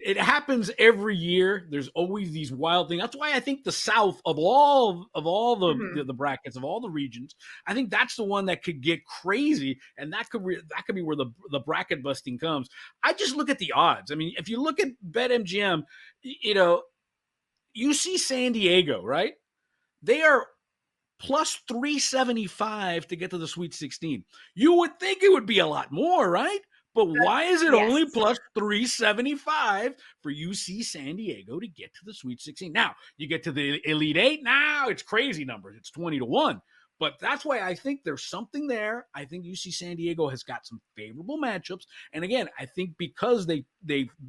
it happens every year. There's always these wild things. That's why I think the South of all the brackets of all the regions, I think that's the one that could get crazy, and that could be where the bracket busting comes. I just look at the odds. I mean, if you look at BetMGM, UC San Diego, right? They are plus 375 to get to the Sweet 16. You would think it would be a lot more, right? But why is it only plus 375 for UC San Diego to get to the Sweet 16? Now, you get to the Elite Eight, now it's crazy numbers. It's 20-1. But that's why I think there's something there. I think UC San Diego has got some favorable matchups. And again, I think because they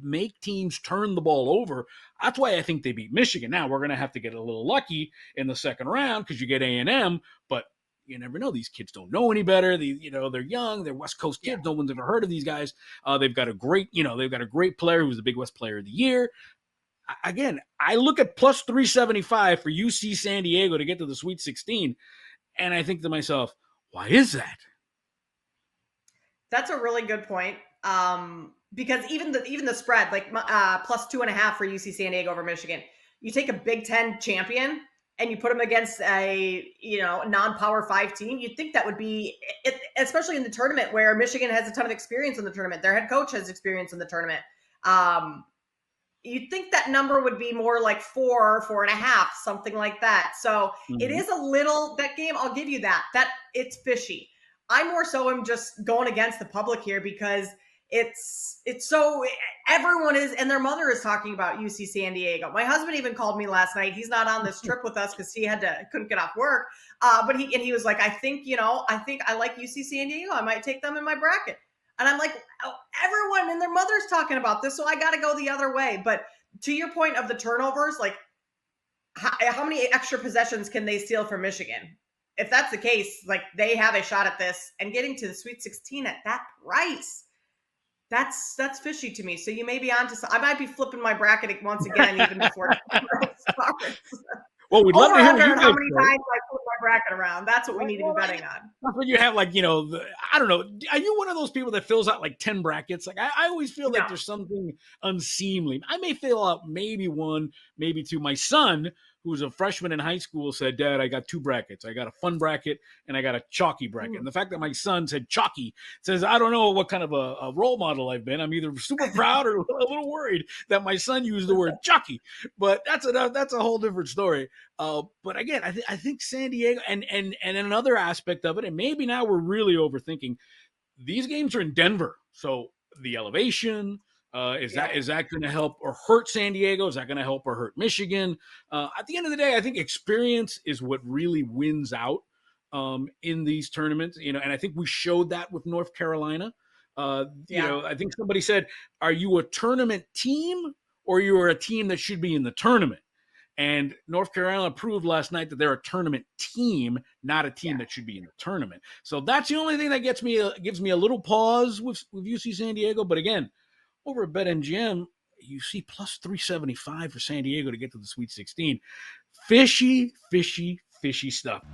make teams turn the ball over, that's why I think they beat Michigan. Now, we're going to have to get a little lucky in the second round because you get A&M, but you never know. These kids don't know any better. They're young. They're West Coast kids. No one's ever heard of these guys. They've got a great player who's the Big West Player of the Year. Again, I look at plus 375 for UC San Diego to get to the Sweet 16, and I think to myself, why is that? That's a really good point. Because even the spread, like plus 2.5 for UC San Diego over Michigan, you take a Big Ten champion and you put them against a non-Power 5 team, you'd think that would be, especially in the tournament where Michigan has a ton of experience in the tournament. Their head coach has experience in the tournament. You'd think that number would be more like 4.5, something like that. So It is a little, that game, I'll give you that it's fishy. I more so am just going against the public here because it's so everyone is, and their mother is talking about UC San Diego. My husband even called me last night. He's not on this trip with us because he couldn't get off work. But he was like, I think I like UC San Diego. I might take them in my bracket. And I'm like, oh, everyone and their mother's talking about this, so I got to go the other way. But to your point of the turnovers, like how many extra possessions can they steal from Michigan? If that's the case, like they have a shot at this, and getting to the Sweet 16 at that price, that's fishy to me. So you may be on to, I might be flipping my bracket once again, even before it starts. Well, we'd love to hear what you how many times I flip my bracket around. That's what we need to be betting on. That's when you have I don't know. Are you one of those people that fills out like 10 brackets? Like I always feel like there's something unseemly. I may fill out maybe one, maybe two. My son, who was a freshman in high school, said, Dad, I got 2 brackets. I got a fun bracket and I got a chalky bracket. And the fact that my son said chalky says, I don't know what kind of a role model I've been. I'm either super proud or a little worried that my son used the word chalky. But that's a whole different story. But again, I think San Diego and another aspect of it, and maybe now we're really overthinking, these games are in Denver. So the elevation, is that going to help or hurt San Diego? Is that going to help or hurt Michigan? At the end of the day, I think experience is what really wins out in these tournaments. And I think we showed that with North Carolina. I think somebody said, "Are you a tournament team or you are a team that should be in the tournament?" And North Carolina proved last night that they're a tournament team, not a team that should be in the tournament. So that's the only thing that gives me a little pause with UC San Diego. But again, over at BetMGM, you see plus 375 for San Diego to get to the Sweet 16. Fishy, fishy, fishy stuff.